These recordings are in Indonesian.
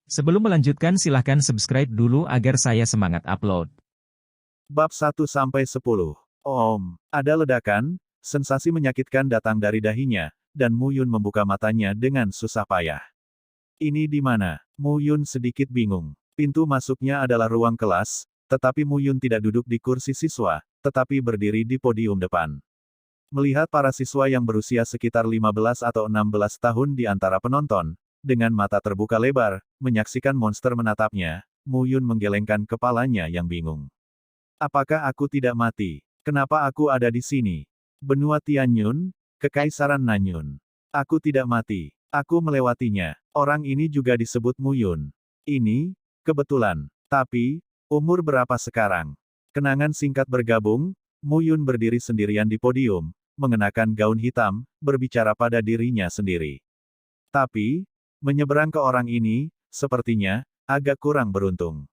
Sebelum melanjutkan silahkan subscribe dulu agar saya semangat upload. Bab 1-10. Ada ledakan, sensasi menyakitkan datang dari dahinya, dan Mu Yun membuka matanya dengan susah payah. Ini di mana? Mu Yun sedikit bingung. Pintu masuknya adalah ruang kelas, tetapi Mu Yun tidak duduk di kursi siswa, tetapi berdiri di podium depan. Melihat para siswa yang berusia sekitar 15 atau 16 tahun di antara penonton, dengan mata terbuka lebar, menyaksikan monster menatapnya, Mu Yun menggelengkan kepalanya yang bingung. Apakah aku tidak mati? Kenapa aku ada di sini? Benua Tianyun, Kekaisaran Nanyun. Aku tidak mati. Aku melewatinya. Orang ini juga disebut Mu Yun. Ini, kebetulan. Tapi, umur berapa sekarang? Kenangan singkat bergabung, Mu Yun berdiri sendirian di podium, mengenakan gaun hitam, berbicara pada dirinya sendiri. Tapi, menyeberang ke orang ini, sepertinya, agak kurang beruntung.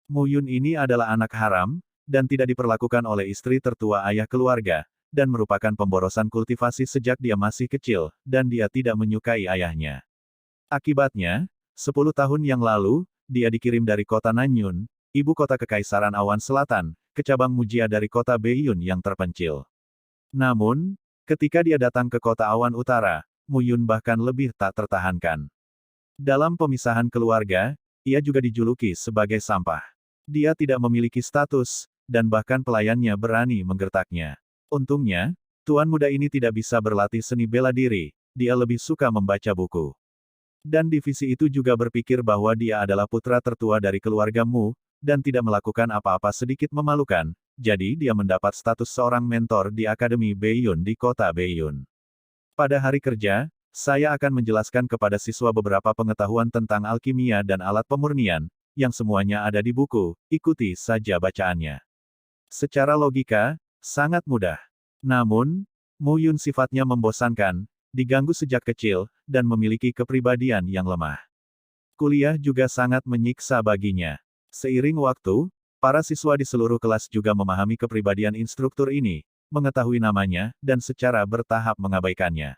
Mu Yun ini adalah anak haram, dan tidak diperlakukan oleh istri tertua ayah keluarga, dan merupakan pemborosan kultivasi sejak dia masih kecil, dan dia tidak menyukai ayahnya. Akibatnya, 10 tahun yang lalu, dia dikirim dari kota Nanyun, ibu kota Kekaisaran Awan Selatan, ke cabang Mujia dari kota Beiyun yang terpencil. Namun, ketika dia datang ke kota Awan Utara, Mu Yun bahkan lebih tak tertahankan. Dalam pemisahan keluarga, ia juga dijuluki sebagai sampah. Dia tidak memiliki status, dan bahkan pelayannya berani menggertaknya. Untungnya, tuan muda ini tidak bisa berlatih seni bela diri, dia lebih suka membaca buku. Dan divisi itu juga berpikir bahwa dia adalah putra tertua dari keluarga Mu, dan tidak melakukan apa-apa sedikit memalukan, jadi dia mendapat status seorang mentor di Akademi Beiyun di kota Beiyun. Pada hari kerja, saya akan menjelaskan kepada siswa beberapa pengetahuan tentang alkimia dan alat pemurnian, yang semuanya ada di buku, ikuti saja bacaannya. Secara logika, sangat mudah. Namun, Mu Yun sifatnya membosankan, diganggu sejak kecil, dan memiliki kepribadian yang lemah. Kuliah juga sangat menyiksa baginya. Seiring waktu, para siswa di seluruh kelas juga memahami kepribadian instruktur ini, mengetahui namanya, dan secara bertahap mengabaikannya.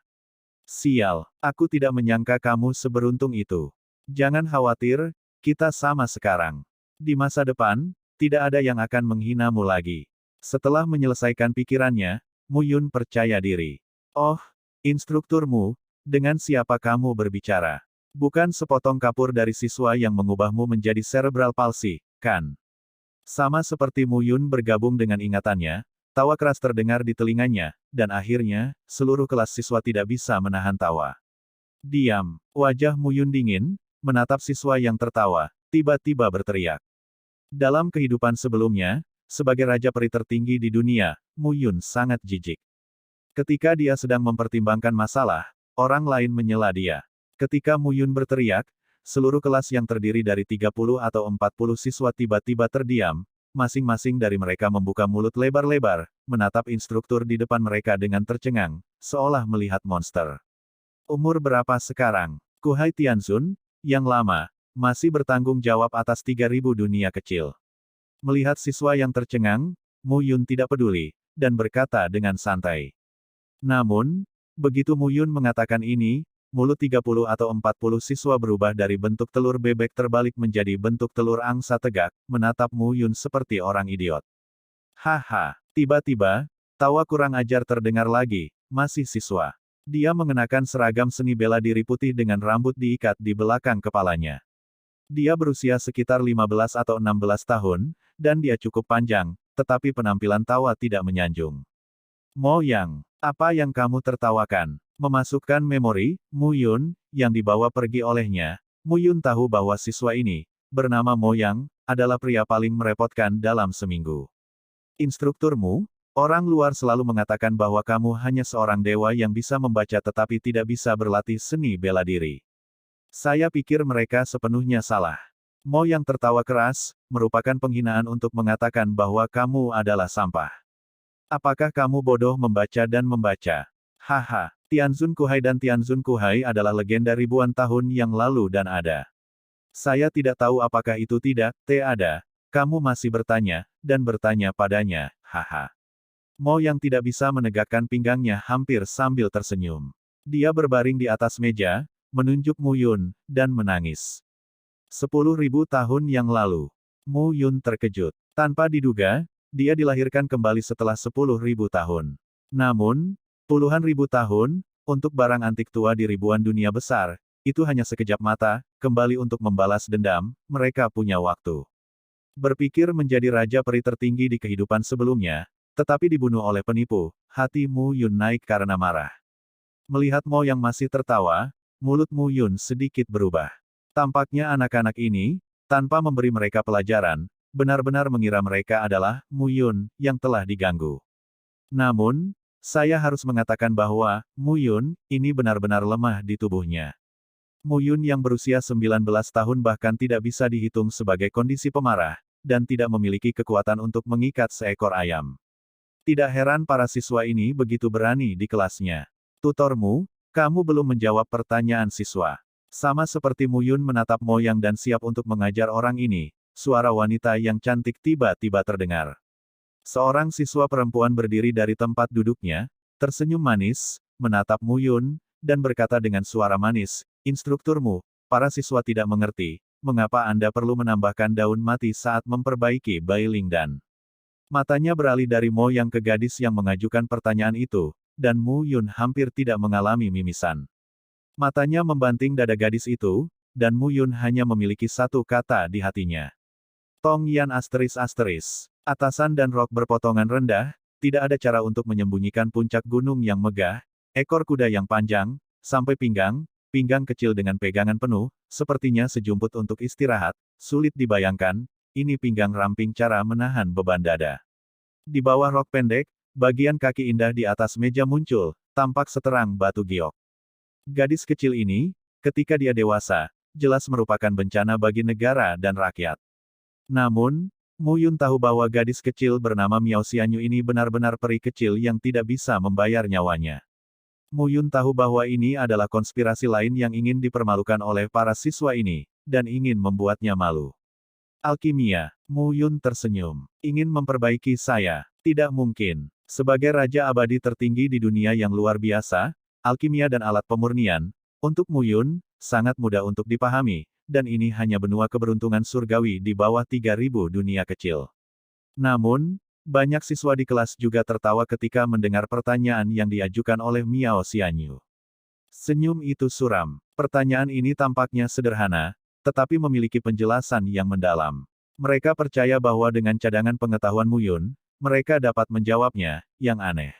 Sial, aku tidak menyangka kamu seberuntung itu. Jangan khawatir, kita sama sekarang. Di masa depan, tidak ada yang akan menghinamu lagi. Setelah menyelesaikan pikirannya, Mu Yun percaya diri. Oh, instrukturmu, dengan siapa kamu berbicara? Bukan sepotong kapur dari siswa yang mengubahmu menjadi cerebral palsy, kan? Sama seperti Mu Yun bergabung dengan ingatannya, tawa keras terdengar di telinganya, dan akhirnya, seluruh kelas siswa tidak bisa menahan tawa. Diam, wajah Mu Yun dingin, menatap siswa yang tertawa, tiba-tiba berteriak. Dalam kehidupan sebelumnya, sebagai raja peri tertinggi di dunia, Mu Yun sangat jijik. Ketika dia sedang mempertimbangkan masalah, orang lain menyela dia. Ketika Mu Yun berteriak, seluruh kelas yang terdiri dari 30 atau 40 siswa tiba-tiba terdiam, masing-masing dari mereka membuka mulut lebar-lebar, menatap instruktur di depan mereka dengan tercengang, seolah melihat monster. Umur berapa sekarang? Kuhai Tianzun, yang lama, masih bertanggung jawab atas 3.000 dunia kecil. Melihat siswa yang tercengang, Mu Yun tidak peduli, dan berkata dengan santai. Namun, begitu Mu Yun mengatakan ini, mulut 30 atau 40 siswa berubah dari bentuk telur bebek terbalik menjadi bentuk telur angsa tegak, menatap Mu Yun seperti orang idiot. Haha, tiba-tiba, tawa kurang ajar terdengar lagi, masih siswa. Dia mengenakan seragam seni bela diri putih dengan rambut diikat di belakang kepalanya. Dia berusia sekitar 15 atau 16 tahun, dan dia cukup panjang, tetapi penampilan tawa tidak menyanjung. Mo Yang, apa yang kamu tertawakan? Memasukkan memori, Mu Yun, yang dibawa pergi olehnya, Mu Yun tahu bahwa siswa ini, bernama Mo Yang, adalah pria paling merepotkan dalam seminggu. Instrukturmu, orang luar selalu mengatakan bahwa kamu hanya seorang dewa yang bisa membaca tetapi tidak bisa berlatih seni bela diri. Saya pikir mereka sepenuhnya salah. Mo Yang tertawa keras, merupakan penghinaan untuk mengatakan bahwa kamu adalah sampah. Apakah kamu bodoh membaca dan membaca? Haha, Tianzun Kuhai dan Tianzun Kuhai adalah legenda ribuan tahun yang lalu dan ada. Saya tidak tahu apakah itu tidak, ada. Kamu masih bertanya, dan bertanya padanya, haha. Mo Yang tidak bisa menegakkan pinggangnya hampir sambil tersenyum. Dia berbaring di atas meja, menunjuk Mu Yun, dan menangis. 10.000 tahun yang lalu. Mu Yun terkejut. Tanpa diduga, dia dilahirkan kembali setelah 10.000 tahun. Namun, puluhan ribu tahun, untuk barang antik tua di ribuan dunia besar, itu hanya sekejap mata, kembali untuk membalas dendam, mereka punya waktu. Berpikir menjadi raja peri tertinggi di kehidupan sebelumnya, tetapi dibunuh oleh penipu, hati Mu Yun naik karena marah. Melihat Mo yang masih tertawa, mulut Mu Yun sedikit berubah. Tampaknya anak-anak ini, tanpa memberi mereka pelajaran, benar-benar mengira mereka adalah Mu Yun yang telah diganggu. Namun, saya harus mengatakan bahwa Mu Yun ini benar-benar lemah di tubuhnya. Mu Yun yang berusia 19 tahun bahkan tidak bisa dihitung sebagai kondisi pemarah, dan tidak memiliki kekuatan untuk mengikat seekor ayam. Tidak heran para siswa ini begitu berani di kelasnya. Tutormu, kamu belum menjawab pertanyaan siswa. Sama seperti Mu Yun menatap Mo Yang dan siap untuk mengajar orang ini, suara wanita yang cantik tiba-tiba terdengar. Seorang siswa perempuan berdiri dari tempat duduknya, tersenyum manis, menatap Mu Yun, dan berkata dengan suara manis, "Instrukturmu, para siswa tidak mengerti, mengapa Anda perlu menambahkan daun mati saat memperbaiki Bailing Dan." Matanya beralih dari Mo Yang ke gadis yang mengajukan pertanyaan itu, dan Mu Yun hampir tidak mengalami mimisan. Matanya membanting dada gadis itu, dan Mu Yun hanya memiliki satu kata di hatinya. Tong Yan ***. Atasan dan rok berpotongan rendah, tidak ada cara untuk menyembunyikan puncak gunung yang megah, ekor kuda yang panjang, sampai pinggang, pinggang kecil dengan pegangan penuh, sepertinya sejumput untuk istirahat, sulit dibayangkan, ini pinggang ramping cara menahan beban dada. Di bawah rok pendek, bagian kaki indah di atas meja muncul, tampak seterang batu giok. Gadis kecil ini, ketika dia dewasa, jelas merupakan bencana bagi negara dan rakyat. Namun, Mu Yun tahu bahwa gadis kecil bernama Miao Xianyu ini benar-benar peri kecil yang tidak bisa membayar nyawanya. Mu Yun tahu bahwa ini adalah konspirasi lain yang ingin dipermalukan oleh para siswa ini, dan ingin membuatnya malu. Alkimia, Mu Yun tersenyum. Ingin memperbaiki saya? Tidak mungkin. Sebagai raja abadi tertinggi di dunia yang luar biasa, alkimia dan alat pemurnian, untuk Mu Yun, sangat mudah untuk dipahami, dan ini hanya benua keberuntungan surgawi di bawah 3.000 dunia kecil. Namun, banyak siswa di kelas juga tertawa ketika mendengar pertanyaan yang diajukan oleh Miao Xianyu. Senyum itu suram. Pertanyaan ini tampaknya sederhana, tetapi memiliki penjelasan yang mendalam. Mereka percaya bahwa dengan cadangan pengetahuan Mu Yun, mereka dapat menjawabnya, yang aneh.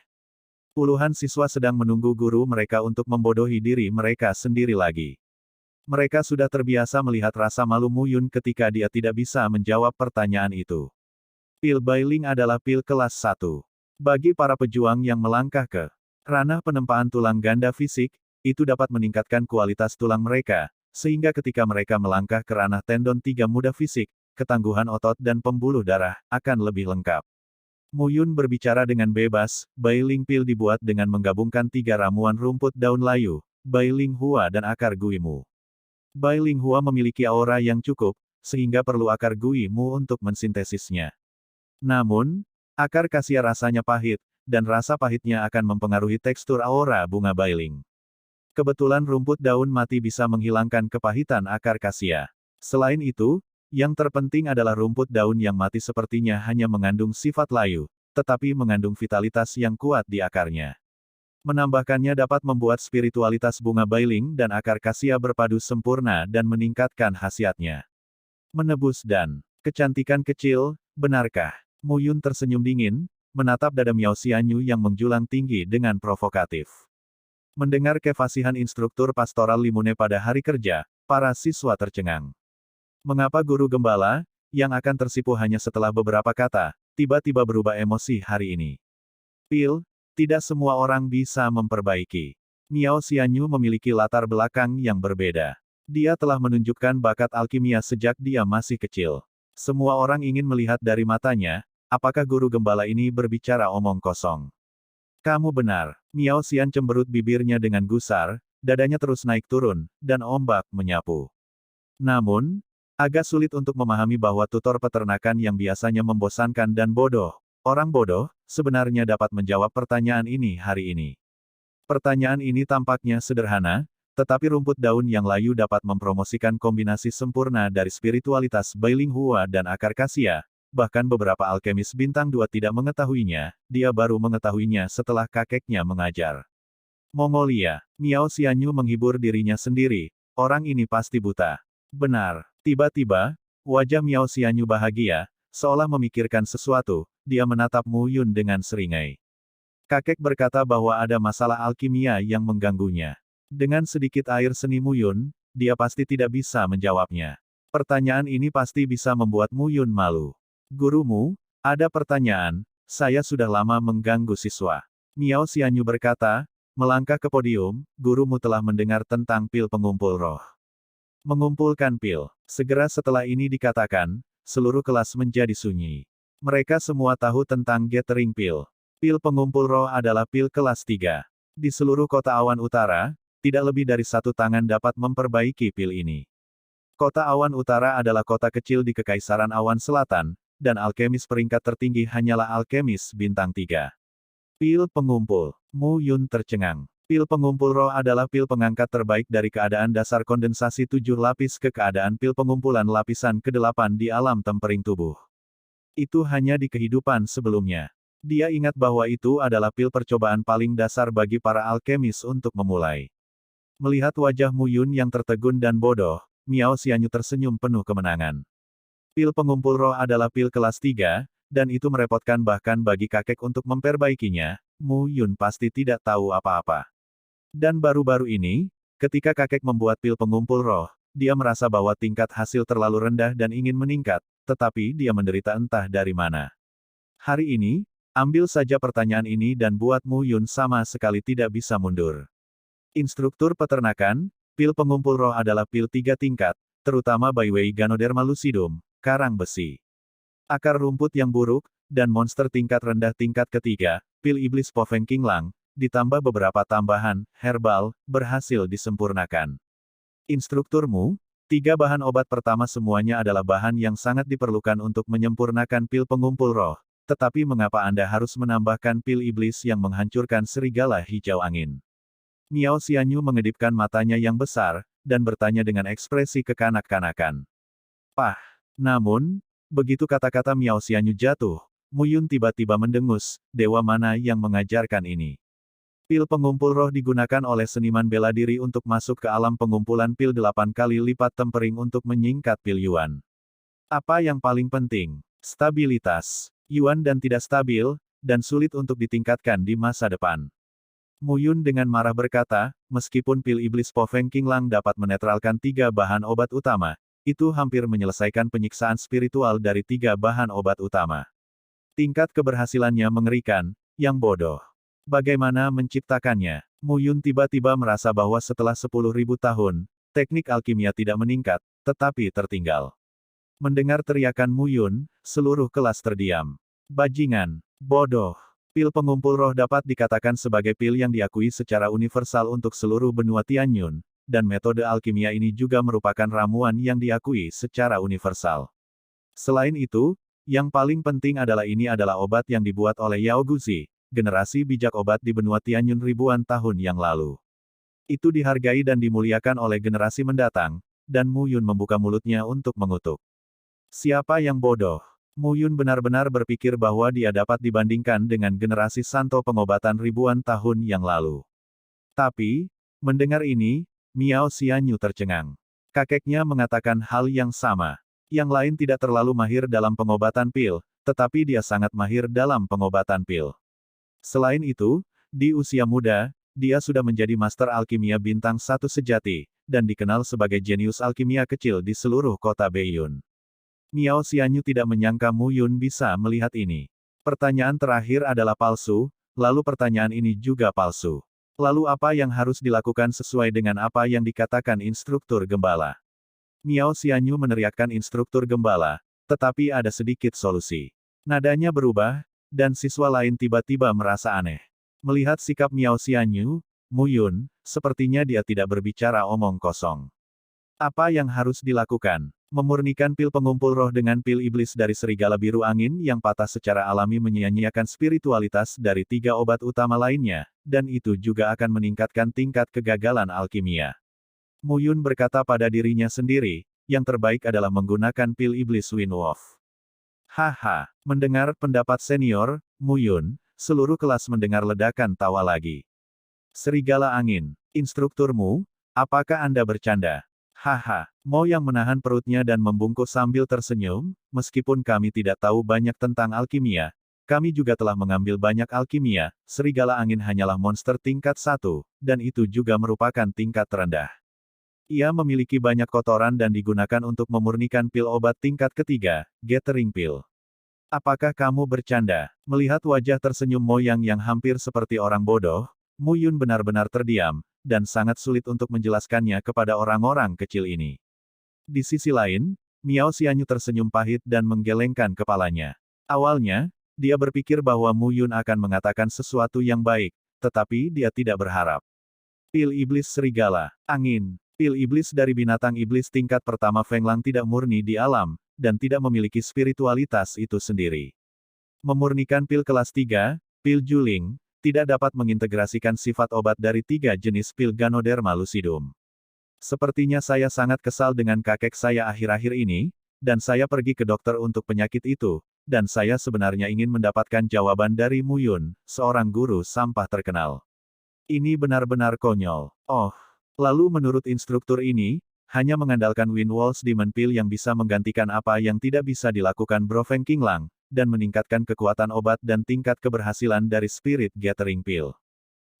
Puluhan siswa sedang menunggu guru mereka untuk membodohi diri mereka sendiri lagi. Mereka sudah terbiasa melihat rasa malu Mu Yun ketika dia tidak bisa menjawab pertanyaan itu. Pil Bailing adalah pil kelas 1. Bagi para pejuang yang melangkah ke ranah penempaan tulang ganda fisik, itu dapat meningkatkan kualitas tulang mereka, sehingga ketika mereka melangkah ke ranah tendon 3 muda fisik, ketangguhan otot dan pembuluh darah akan lebih lengkap. Mu Yun berbicara dengan bebas, Bailing Pil dibuat dengan menggabungkan 3 ramuan rumput daun layu, Bailing Hua dan akar guimu. Bailing Hua memiliki aura yang cukup, sehingga perlu akar guimu untuk mensintesisnya. Namun, akar kasia rasanya pahit, dan rasa pahitnya akan mempengaruhi tekstur aura bunga Bailing. Kebetulan rumput daun mati bisa menghilangkan kepahitan akar kasia. Selain itu, yang terpenting adalah rumput daun yang mati sepertinya hanya mengandung sifat layu, tetapi mengandung vitalitas yang kuat di akarnya. Menambahkannya dapat membuat spiritualitas bunga Bailing dan akar kasia berpadu sempurna dan meningkatkan khasiatnya. Menebus dan kecantikan kecil, benarkah? Mu Yun tersenyum dingin, menatap dada Miao Xianyu yang menjulang tinggi dengan provokatif. Mendengar kefasihan instruktur pastoral Limune pada hari kerja, para siswa tercengang. Mengapa guru gembala, yang akan tersipu hanya setelah beberapa kata, tiba-tiba berubah emosi hari ini? Pil, tidak semua orang bisa memperbaiki. Miao Xianyu memiliki latar belakang yang berbeda. Dia telah menunjukkan bakat alkimia sejak dia masih kecil. Semua orang ingin melihat dari matanya, apakah guru gembala ini berbicara omong kosong. Kamu benar. Miao Xian cemberut bibirnya dengan gusar, dadanya terus naik turun, dan ombak menyapu. Namun, agak sulit untuk memahami bahwa tutor peternakan yang biasanya membosankan dan bodoh, orang bodoh, sebenarnya dapat menjawab pertanyaan ini hari ini. Pertanyaan ini tampaknya sederhana, tetapi rumput daun yang layu dapat mempromosikan kombinasi sempurna dari spiritualitas Bailing Hua dan akar kasia. Bahkan beberapa alkemis bintang 2 tidak mengetahuinya, dia baru mengetahuinya setelah kakeknya mengajar. Mongolia, Miao Xianyu menghibur dirinya sendiri, orang ini pasti buta. Benar, tiba-tiba, wajah Miao Xianyu bahagia, seolah memikirkan sesuatu, dia menatap Mu Yun dengan seringai. Kakek berkata bahwa ada masalah alkimia yang mengganggunya. Dengan sedikit air seni Mu Yun, dia pasti tidak bisa menjawabnya. Pertanyaan ini pasti bisa membuat Mu Yun malu. Gurumu, ada pertanyaan, saya sudah lama mengganggu siswa. Miao Xianyu berkata, melangkah ke podium, gurumu telah mendengar tentang pil pengumpul roh. Mengumpulkan pil. Segera setelah ini dikatakan, seluruh kelas menjadi sunyi. Mereka semua tahu tentang gathering pil. Pil pengumpul roh adalah pil kelas 3. Di seluruh kota awan utara, tidak lebih dari satu tangan dapat memperbaiki pil ini. Kota awan utara adalah kota kecil di Kekaisaran Awan Selatan, dan alkemis peringkat tertinggi hanyalah alkemis bintang 3. Pil pengumpul. Mu Yun tercengang. Pil pengumpul roh adalah pil pengangkat terbaik dari keadaan dasar kondensasi 7 lapis ke keadaan pil pengumpulan lapisan ke-8 di alam tempering tubuh. Itu hanya di kehidupan sebelumnya. Dia ingat bahwa itu adalah pil percobaan paling dasar bagi para alkemis untuk memulai. Melihat wajah Mu Yun yang tertegun dan bodoh, Miao Xianyu tersenyum penuh kemenangan. Pil pengumpul roh adalah pil kelas 3, dan itu merepotkan bahkan bagi kakek untuk memperbaikinya. Mu Yun pasti tidak tahu apa-apa. Dan baru-baru ini, ketika kakek membuat pil pengumpul roh, dia merasa bahwa tingkat hasil terlalu rendah dan ingin meningkat, tetapi dia menderita entah dari mana. Hari ini, ambil saja pertanyaan ini dan buat Mu Yun sama sekali tidak bisa mundur. Instruktur peternakan, pil pengumpul roh adalah pil 3 tingkat, terutama Baiwei Ganoderma lucidum, karang besi. Akar rumput yang buruk, dan monster tingkat rendah tingkat ketiga, pil iblis Poveng Qinglang, ditambah beberapa tambahan, herbal, berhasil disempurnakan. Instrukturmu, 3 bahan obat pertama semuanya adalah bahan yang sangat diperlukan untuk menyempurnakan pil pengumpul roh, tetapi mengapa Anda harus menambahkan pil iblis yang menghancurkan serigala hijau angin? Miao Xianyu mengedipkan matanya yang besar, dan bertanya dengan ekspresi kekanak-kanakan. Pah! Namun, begitu kata-kata Miao Xianyu jatuh, Mu Yun tiba-tiba mendengus, dewa mana yang mengajarkan ini? Pil pengumpul roh digunakan oleh seniman bela diri untuk masuk ke alam pengumpulan pil 8 kali lipat tempering untuk menyingkat pil Yuan. Apa yang paling penting? Stabilitas. Yuan dan tidak stabil, dan sulit untuk ditingkatkan di masa depan. Mu Yun dengan marah berkata, meskipun pil iblis Poveng Qinglang dapat menetralkan 3 bahan obat utama, itu hampir menyelesaikan penyiksaan spiritual dari 3 bahan obat utama. Tingkat keberhasilannya mengerikan, yang bodoh. Bagaimana menciptakannya? Mu Yun tiba-tiba merasa bahwa setelah 10.000 tahun, teknik alkimia tidak meningkat, tetapi tertinggal. Mendengar teriakan Mu Yun, seluruh kelas terdiam. Bajingan, bodoh. Pil pengumpul roh dapat dikatakan sebagai pil yang diakui secara universal untuk seluruh benua Tianyun, dan metode alkimia ini juga merupakan ramuan yang diakui secara universal. Selain itu, yang paling penting adalah ini adalah obat yang dibuat oleh Yao Guzi, generasi bijak obat di benua Tianyun ribuan tahun yang lalu. Itu dihargai dan dimuliakan oleh generasi mendatang, dan Mu Yun membuka mulutnya untuk mengutuk. Siapa yang bodoh? Mu Yun benar-benar berpikir bahwa dia dapat dibandingkan dengan generasi Santo pengobatan ribuan tahun yang lalu. Tapi, mendengar ini, Miao Xianyu tercengang. Kakeknya mengatakan hal yang sama. Yang lain tidak terlalu mahir dalam pengobatan pil, tetapi dia sangat mahir dalam pengobatan pil. Selain itu, di usia muda, dia sudah menjadi master alkimia bintang 1 sejati, dan dikenal sebagai jenius alkimia kecil di seluruh kota Beiyun. Miao Xianyu tidak menyangka Mu Yun bisa melihat ini. Pertanyaan terakhir adalah palsu, lalu pertanyaan ini juga palsu. Lalu apa yang harus dilakukan sesuai dengan apa yang dikatakan instruktur gembala? Miao Xianyu meneriakkan instruktur gembala, tetapi ada sedikit solusi. Nadanya berubah, dan siswa lain tiba-tiba merasa aneh. Melihat sikap Miao Xianyu, Mu Yun, sepertinya dia tidak berbicara omong kosong. Apa yang harus dilakukan? Memurnikan pil pengumpul roh dengan pil iblis dari serigala biru angin yang patah secara alami menyia-nyiakan spiritualitas dari 3 obat utama lainnya, dan itu juga akan meningkatkan tingkat kegagalan alkimia. Mu Yun berkata pada dirinya sendiri, yang terbaik adalah menggunakan pil iblis Wind Wolf. Haha, mendengar pendapat senior, Mu Yun, seluruh kelas mendengar ledakan tawa lagi. Serigala angin, instrukturmu, apakah Anda bercanda? Haha, Mo yang menahan perutnya dan membungkuk sambil tersenyum, meskipun kami tidak tahu banyak tentang alkimia, kami juga telah mengambil banyak alkimia, serigala angin hanyalah monster tingkat 1, dan itu juga merupakan tingkat terendah. Ia memiliki banyak kotoran dan digunakan untuk memurnikan pil obat tingkat ketiga, Gathering Pill. Apakah kamu bercanda? Melihat wajah tersenyum Mo yang hampir seperti orang bodoh, Mu Yun benar-benar terdiam, dan sangat sulit untuk menjelaskannya kepada orang-orang kecil ini. Di sisi lain, Miao Xianyu tersenyum pahit dan menggelengkan kepalanya. Awalnya, dia berpikir bahwa Mu Yun akan mengatakan sesuatu yang baik, tetapi dia tidak berharap. Pil iblis serigala, angin. Pil iblis dari binatang iblis tingkat pertama Feng Lang tidak murni di alam, dan tidak memiliki spiritualitas itu sendiri. Memurnikan pil kelas 3, pil Juling, tidak dapat mengintegrasikan sifat obat dari 3 jenis pil Ganoderma lucidum. Sepertinya saya sangat kesal dengan kakek saya akhir-akhir ini, dan saya pergi ke dokter untuk penyakit itu, dan saya sebenarnya ingin mendapatkan jawaban dari Mu Yun, seorang guru sampah terkenal. Ini benar-benar konyol. Oh, lalu menurut instruktur ini, hanya mengandalkan Wind Walls Demon Pill yang bisa menggantikan apa yang tidak bisa dilakukan Bro Feng Qinglang, dan meningkatkan kekuatan obat dan tingkat keberhasilan dari Spirit Gathering Pill.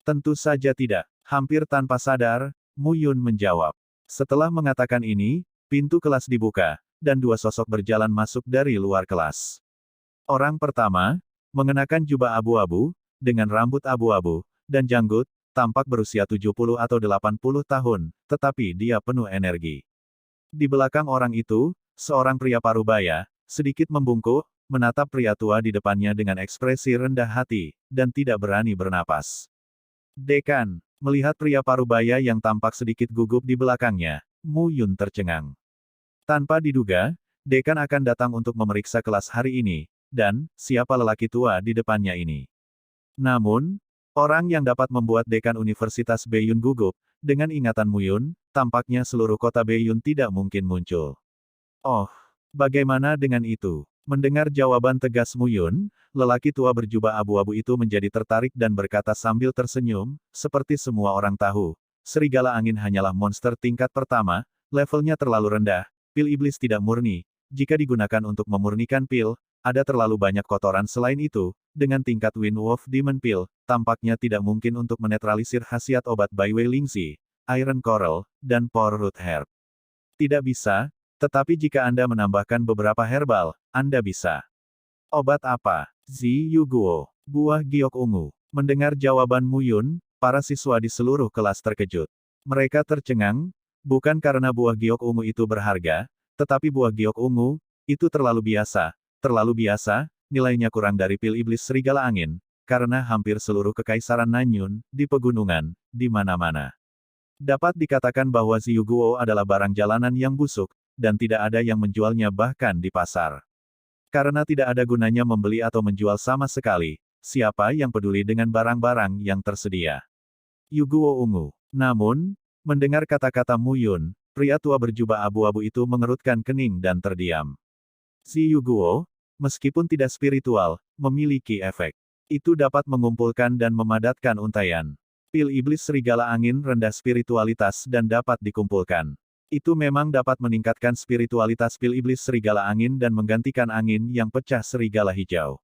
Tentu saja tidak. Hampir tanpa sadar, Mu Yun menjawab. Setelah mengatakan ini, pintu kelas dibuka, dan 2 sosok berjalan masuk dari luar kelas. Orang pertama, mengenakan jubah abu-abu, dengan rambut abu-abu, dan janggut, tampak berusia 70 atau 80 tahun, tetapi dia penuh energi. Di belakang orang itu, seorang pria parubaya, sedikit membungkuk, menatap pria tua di depannya dengan ekspresi rendah hati, dan tidak berani bernapas. Dekan, melihat pria parubaya yang tampak sedikit gugup di belakangnya, Mu Yun tercengang. Tanpa diduga, Dekan akan datang untuk memeriksa kelas hari ini, dan, siapa lelaki tua di depannya ini? Namun, orang yang dapat membuat Dekan Universitas Beiyun gugup, dengan ingatan Mu Yun, tampaknya seluruh kota Beiyun tidak mungkin muncul. Oh, bagaimana dengan itu? Mendengar jawaban tegas Mu Yun, lelaki tua berjubah abu-abu itu menjadi tertarik dan berkata sambil tersenyum, seperti semua orang tahu, serigala angin hanyalah monster tingkat pertama, levelnya terlalu rendah, pil iblis tidak murni, jika digunakan untuk memurnikan pil, ada terlalu banyak kotoran selain itu, dengan tingkat Wind Wolf Demon Pill, tampaknya tidak mungkin untuk menetralisir khasiat obat Bai Wei Lingxi, Iron Coral, dan Por Root Herb. Tidak bisa, tetapi jika Anda menambahkan beberapa herbal, Anda bisa. Obat apa? Zi Yuguo, buah giok ungu. Mendengar jawaban Mu Yun, para siswa di seluruh kelas terkejut. Mereka tercengang, bukan karena buah giok ungu itu berharga, tetapi buah giok ungu, itu terlalu biasa, nilainya kurang dari pil iblis serigala angin, karena hampir seluruh kekaisaran Nanyun, di pegunungan, di mana-mana. Dapat dikatakan bahwa Zi Yuguo adalah barang jalanan yang busuk, dan tidak ada yang menjualnya bahkan di pasar. Karena tidak ada gunanya membeli atau menjual sama sekali, siapa yang peduli dengan barang-barang yang tersedia? Yuguo ungu. Namun, mendengar kata-kata Mu Yun, pria tua berjubah abu-abu itu mengerutkan kening dan terdiam. Zi Yuguo, meskipun tidak spiritual, memiliki efek. Itu dapat mengumpulkan dan memadatkan untaian. Pil iblis serigala angin rendah spiritualitas dan dapat dikumpulkan. Itu memang dapat meningkatkan spiritualitas pil iblis serigala angin dan menggantikan angin yang pecah serigala hijau.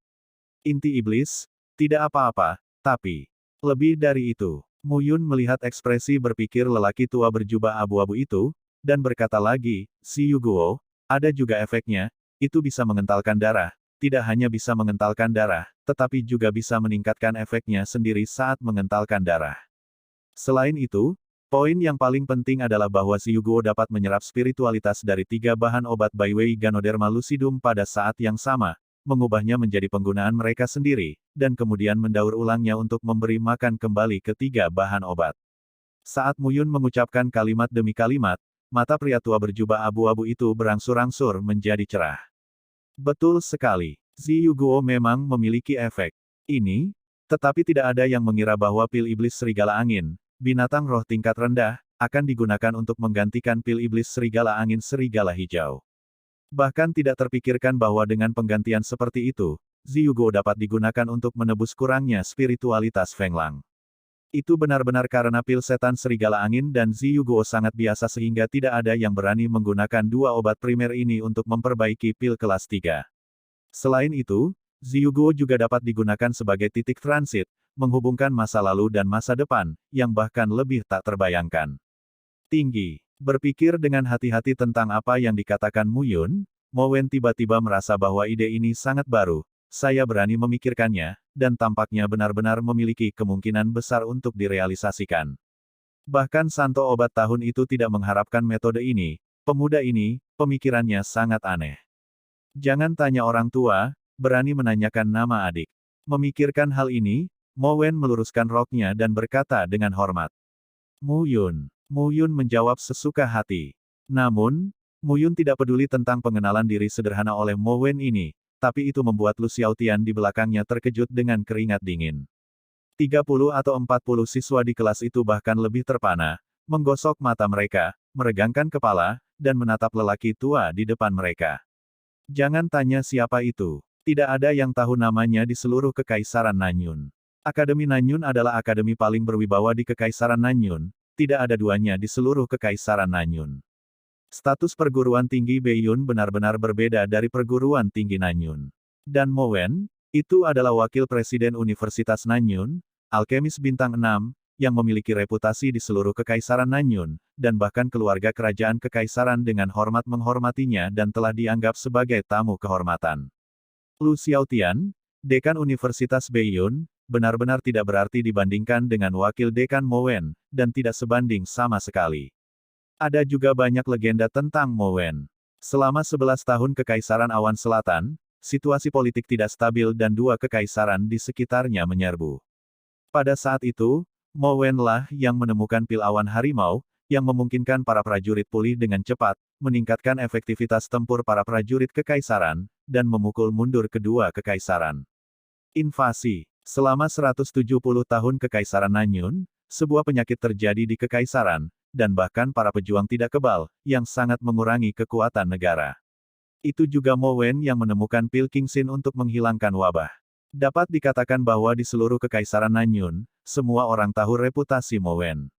Inti iblis, tidak apa-apa, tapi, lebih dari itu, Mu Yun melihat ekspresi berpikir lelaki tua berjubah abu-abu itu, dan berkata lagi, "Si Yuguo, ada juga efeknya, itu bisa mengentalkan darah, tidak hanya bisa mengentalkan darah, tetapi juga bisa meningkatkan efeknya sendiri saat mengentalkan darah. Selain itu, poin yang paling penting adalah bahwa si Yuguo dapat menyerap spiritualitas dari 3 bahan obat Bai Wei Ganoderma lucidum pada saat yang sama, mengubahnya menjadi penggunaan mereka sendiri, dan kemudian mendaur ulangnya untuk memberi makan kembali ke 3 bahan obat." Saat Mu Yun mengucapkan kalimat demi kalimat, mata pria tua berjubah abu-abu itu berangsur-angsur menjadi cerah. Betul sekali, Zi Yuguo memang memiliki efek ini, tetapi tidak ada yang mengira bahwa pil iblis serigala angin, binatang roh tingkat rendah, akan digunakan untuk menggantikan pil iblis serigala angin serigala hijau. Bahkan tidak terpikirkan bahwa dengan penggantian seperti itu, Zi Yuguo dapat digunakan untuk menebus kurangnya spiritualitas Feng Lang. Itu benar-benar karena pil setan serigala angin dan Zi Yuguo sangat biasa sehingga tidak ada yang berani menggunakan dua obat primer ini untuk memperbaiki pil kelas 3. Selain itu, Zi Yuguo juga dapat digunakan sebagai titik transit, menghubungkan masa lalu dan masa depan, yang bahkan lebih tak terbayangkan. Tinggi. Berpikir dengan hati-hati tentang apa yang dikatakan Mu Yun, Mo Wen tiba-tiba merasa bahwa ide ini sangat baru, saya berani memikirkannya, dan tampaknya benar-benar memiliki kemungkinan besar untuk direalisasikan. Bahkan Santo Obat tahun itu tidak mengharapkan metode ini, pemuda ini, pemikirannya sangat aneh. Jangan tanya orang tua, berani menanyakan nama adik. Memikirkan hal ini, Mo Wen meluruskan roknya dan berkata dengan hormat. Mu Yun. Mu Yun menjawab sesuka hati. Namun, Mu Yun tidak peduli tentang pengenalan diri sederhana oleh Mo Wen ini, tapi itu membuat Lu Xiaotian di belakangnya terkejut dengan keringat dingin. 30 atau 40 siswa di kelas itu bahkan lebih terpana, menggosok mata mereka, meregangkan kepala, dan menatap lelaki tua di depan mereka. Jangan tanya siapa itu. Tidak ada yang tahu namanya di seluruh Kekaisaran Nanyun. Akademi Nanyun adalah akademi paling berwibawa di Kekaisaran Nanyun, tidak ada duanya di seluruh Kekaisaran Nanyun. Status perguruan tinggi Beiyun benar-benar berbeda dari perguruan tinggi Nanyun. Dan Mo Wen, itu adalah wakil presiden Universitas Nanyun, alkemis bintang 6, yang memiliki reputasi di seluruh Kekaisaran Nanyun, dan bahkan keluarga kerajaan Kekaisaran dengan hormat menghormatinya dan telah dianggap sebagai tamu kehormatan. Lu Xiaotian, dekan Universitas Beiyun, benar-benar tidak berarti dibandingkan dengan wakil dekan Mo Wen, dan tidak sebanding sama sekali. Ada juga banyak legenda tentang Mo Wen. Selama 11 tahun Kekaisaran Awan Selatan, situasi politik tidak stabil dan dua kekaisaran di sekitarnya menyerbu. Pada saat itu, Mo Wen lah yang menemukan pil awan harimau, yang memungkinkan para prajurit pulih dengan cepat, meningkatkan efektivitas tempur para prajurit kekaisaran, dan memukul mundur kedua kekaisaran. Invasi. Selama 170 tahun Kekaisaran Nanyun, sebuah penyakit terjadi di kekaisaran, dan bahkan para pejuang tidak kebal, yang sangat mengurangi kekuatan negara. Itu juga Mo Wen yang menemukan pil Qingxin untuk menghilangkan wabah. Dapat dikatakan bahwa di seluruh Kekaisaran Nanyun, semua orang tahu reputasi Mo Wen.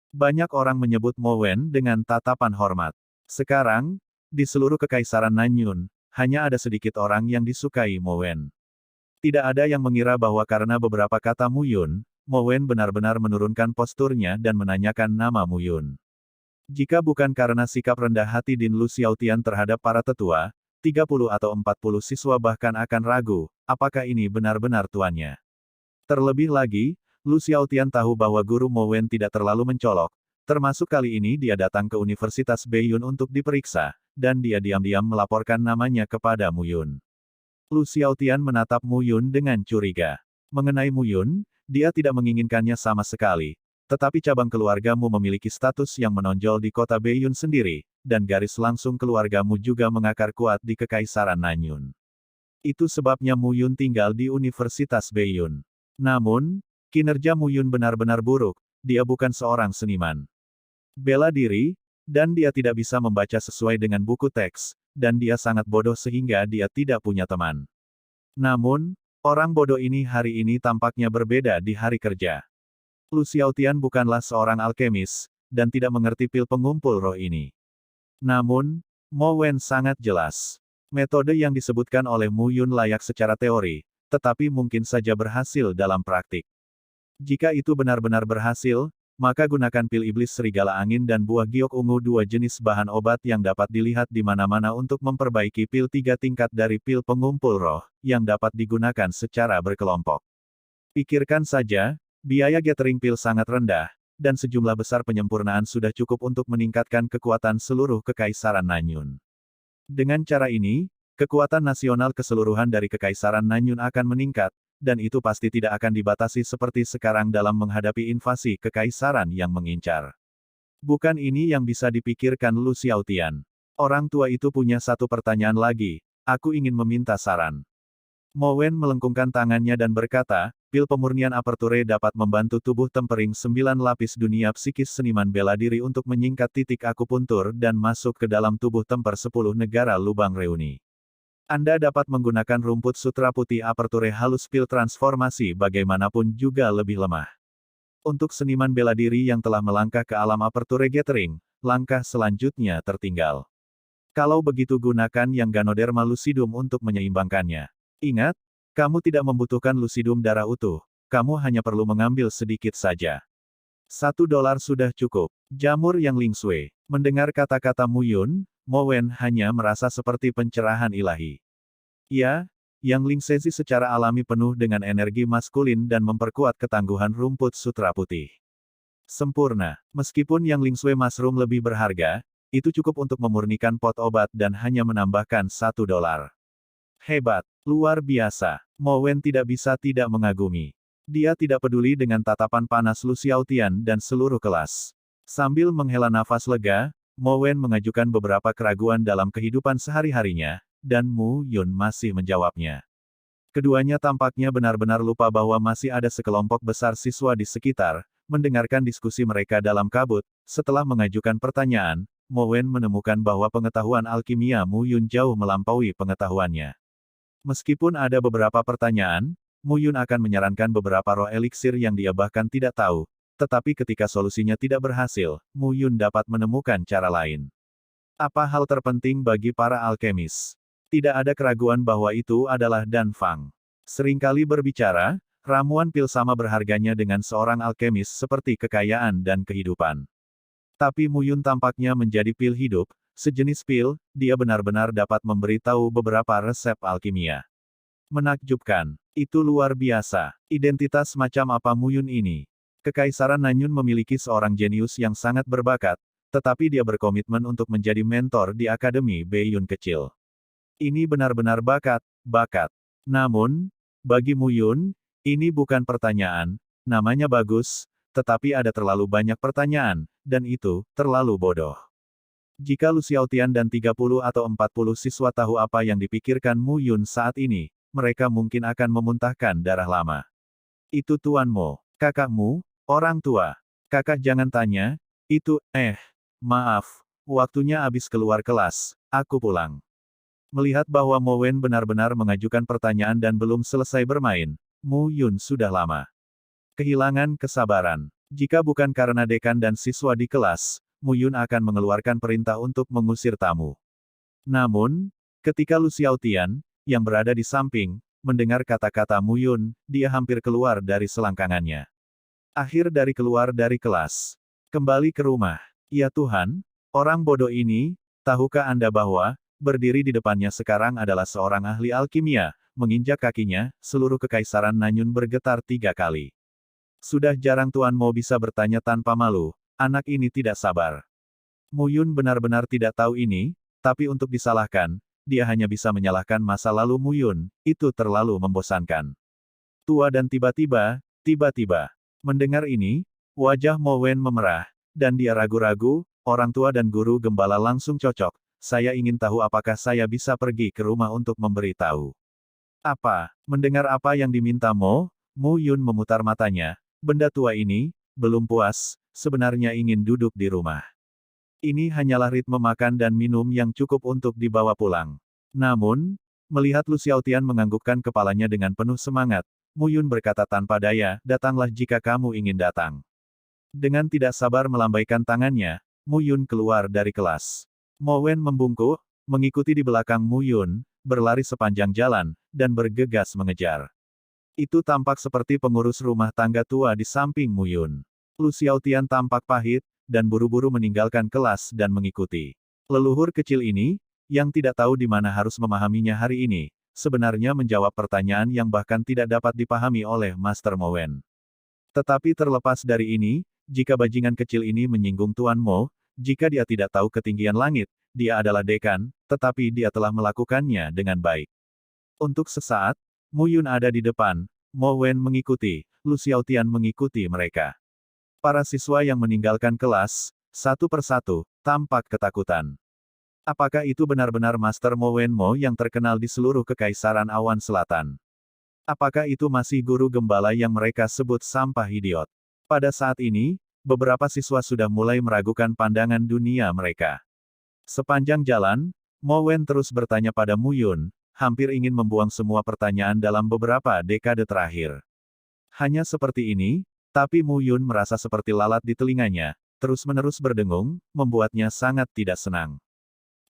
Banyak orang menyebut Mo Wen dengan tatapan hormat. Sekarang, di seluruh Kekaisaran Nanyun, hanya ada sedikit orang yang disukai Mo Wen. Tidak ada yang mengira bahwa karena beberapa kata Mu Yun, Mo Wen benar-benar menurunkan posturnya dan menanyakan nama Mu Yun. Jika bukan karena sikap rendah hati Din Lu Xiaotian terhadap para tetua, 30 atau 40 siswa bahkan akan ragu, apakah ini benar-benar tuannya. Terlebih lagi, Lu Xiaotian tahu bahwa guru Mo Wen tidak terlalu mencolok, termasuk kali ini dia datang ke Universitas Beiyun untuk diperiksa, dan dia diam-diam melaporkan namanya kepada Mu Yun. Lu Xiaotian menatap Mu Yun dengan curiga. Mengenai Mu Yun, dia tidak menginginkannya sama sekali, tetapi cabang keluargamu memiliki status yang menonjol di kota Beiyun sendiri, dan garis langsung keluargamu juga mengakar kuat di Kekaisaran Nanyun. Itu sebabnya Mu Yun tinggal di Universitas Beiyun. Namun, kinerja Mu Yun benar-benar buruk, dia bukan seorang seniman. Bela diri, dan dia tidak bisa membaca sesuai dengan buku teks, dan dia sangat bodoh sehingga dia tidak punya teman. Namun, orang bodoh ini hari ini tampaknya berbeda di hari kerja. Lu Xiaotian bukanlah seorang alkemis, dan tidak mengerti pil pengumpul roh ini. Namun, Mo Wen sangat jelas. Metode yang disebutkan oleh Mu Yun layak secara teori, tetapi mungkin saja berhasil dalam praktik. Jika itu benar-benar berhasil, maka gunakan pil iblis serigala angin dan buah giok ungu, dua jenis bahan obat yang dapat dilihat di mana-mana untuk memperbaiki pil 3 tingkat dari pil pengumpul roh, yang dapat digunakan secara berkelompok. Pikirkan saja, biaya gathering pil sangat rendah, dan sejumlah besar penyempurnaan sudah cukup untuk meningkatkan kekuatan seluruh Kekaisaran Nanyun. Dengan cara ini, kekuatan nasional keseluruhan dari Kekaisaran Nanyun akan meningkat, dan itu pasti tidak akan dibatasi seperti sekarang dalam menghadapi invasi kekaisaran yang mengincar. Bukan ini yang bisa dipikirkan Lu Xiaotian. Orang tua itu punya satu pertanyaan lagi. Aku ingin meminta saran. Mo Wen melengkungkan tangannya dan berkata, pil pemurnian aperture dapat membantu tubuh tempering 9 lapis dunia psikis seniman bela diri untuk menyingkat titik akupuntur dan masuk ke dalam tubuh temper 10 negara lubang reuni. Anda dapat menggunakan rumput sutra putih aperture halus pil transformasi bagaimanapun juga lebih lemah. Untuk seniman bela diri yang telah melangkah ke alam aperture gathering, langkah selanjutnya tertinggal. Kalau begitu gunakan yang Ganoderma lucidum untuk menyeimbangkannya. Ingat, kamu tidak membutuhkan lucidum darah utuh, kamu hanya perlu mengambil sedikit saja. $1 sudah cukup. Jamur yang Lingsui. Mendengar kata-kata Mu Yun, Mo Wen hanya merasa seperti pencerahan ilahi. Ya, yang Lingsezi secara alami penuh dengan energi maskulin dan memperkuat ketangguhan rumput sutra putih. Sempurna. Meskipun yang Lingsui mushroom lebih berharga, itu cukup untuk memurnikan pot obat dan hanya menambahkan $1. Hebat. Luar biasa. Mo Wen tidak bisa tidak mengagumi. Dia tidak peduli dengan tatapan panas Lu Xiaotian dan seluruh kelas. Sambil menghela nafas lega, Mo Wen mengajukan beberapa keraguan dalam kehidupan sehari-harinya, dan Mu Yun masih menjawabnya. Keduanya tampaknya benar-benar lupa bahwa masih ada sekelompok besar siswa di sekitar, mendengarkan diskusi mereka dalam kabut. Setelah mengajukan pertanyaan, Mo Wen menemukan bahwa pengetahuan alkimia Mu Yun jauh melampaui pengetahuannya. Meskipun ada beberapa pertanyaan, Mu Yun akan menyarankan beberapa roh eliksir yang dia bahkan tidak tahu, tetapi ketika solusinya tidak berhasil, Mu Yun dapat menemukan cara lain. Apa hal terpenting bagi para alkemis? Tidak ada keraguan bahwa itu adalah Dan Fang. Seringkali berbicara, ramuan pil sama berharganya dengan seorang alkemis seperti kekayaan dan kehidupan. Tapi Mu Yun tampaknya menjadi pil hidup, sejenis pil, dia benar-benar dapat memberitahu beberapa resep alkimia. Menakjubkan. Itu luar biasa. Identitas macam apa Mu Yun ini? Kekaisaran Nanyun memiliki seorang jenius yang sangat berbakat, tetapi dia berkomitmen untuk menjadi mentor di Akademi Beiyun kecil. Ini benar-benar bakat. Namun, bagi Mu Yun, ini bukan pertanyaan, namanya bagus, tetapi ada terlalu banyak pertanyaan, dan itu terlalu bodoh. Jika Lu Xiaotian dan 30 atau 40 siswa tahu apa yang dipikirkan Mu Yun saat ini, mereka mungkin akan memuntahkan darah lama. Itu Tuan Mo. Kakakmu, orang tua. Kakak jangan tanya, itu, maaf, waktunya habis keluar kelas, aku pulang. Melihat bahwa Mo Wen benar-benar mengajukan pertanyaan dan belum selesai bermain, Mu Yun sudah lama kehilangan kesabaran. Jika bukan karena dekan dan siswa di kelas, Mu Yun akan mengeluarkan perintah untuk mengusir tamu. Namun, ketika Lu Xiaotian, yang berada di samping, mendengar kata-kata Mu Yun, dia hampir keluar dari selangkangannya. Akhir dari keluar dari kelas. Kembali ke rumah. Ya Tuhan, orang bodoh ini, tahukah Anda bahwa, berdiri di depannya sekarang adalah seorang ahli alkimia, menginjak kakinya, seluruh kekaisaran Nanyun bergetar 3 kali. Sudah jarang Tuan Mo bisa bertanya tanpa malu. Anak ini tidak sabar. Mu Yun benar-benar tidak tahu ini, tapi untuk disalahkan, dia hanya bisa menyalahkan masa lalu Mu Yun, itu terlalu membosankan. Tua dan tiba-tiba, mendengar ini, wajah Mo Wen memerah, dan dia ragu-ragu, orang tua dan guru gembala langsung cocok, saya ingin tahu apakah saya bisa pergi ke rumah untuk memberi tahu. Apa? Mendengar apa yang diminta Mu Yun memutar matanya, benda tua ini, belum puas, sebenarnya ingin duduk di rumah. Ini hanyalah ritme makan dan minum yang cukup untuk dibawa pulang. Namun, melihat Lu Xiaotian menganggukkan kepalanya dengan penuh semangat, Mu Yun berkata tanpa daya, datanglah jika kamu ingin datang. Dengan tidak sabar melambaikan tangannya, Mu Yun keluar dari kelas. Mo Wen membungkuk, mengikuti di belakang Mu Yun, berlari sepanjang jalan, dan bergegas mengejar. Itu tampak seperti pengurus rumah tangga tua di samping Mu Yun. Lu Xiaotian tampak pahit, dan buru-buru meninggalkan kelas dan mengikuti. Leluhur kecil ini, yang tidak tahu di mana harus memahaminya hari ini, sebenarnya menjawab pertanyaan yang bahkan tidak dapat dipahami oleh Master Mo Wen. Tetapi terlepas dari ini, jika bajingan kecil ini menyinggung Tuan Mo, jika dia tidak tahu ketinggian langit, dia adalah dekan, tetapi dia telah melakukannya dengan baik. Untuk sesaat, Mu Yun ada di depan, Mo Wen mengikuti, Lu Xiaotian mengikuti mereka. Para siswa yang meninggalkan kelas, Satu persatu, tampak ketakutan. Apakah itu benar-benar Master Mo Wenmo yang terkenal di seluruh Kekaisaran Awan Selatan? Apakah itu masih guru gembala yang mereka sebut sampah idiot? Pada saat ini, beberapa siswa sudah mulai meragukan pandangan dunia mereka. Sepanjang jalan, Mo Wen terus bertanya pada Mu Yun, hampir ingin membuang semua pertanyaan dalam beberapa dekade terakhir. Hanya seperti ini, tapi Mu Yun merasa seperti lalat di telinganya, terus-menerus berdengung, membuatnya sangat tidak senang.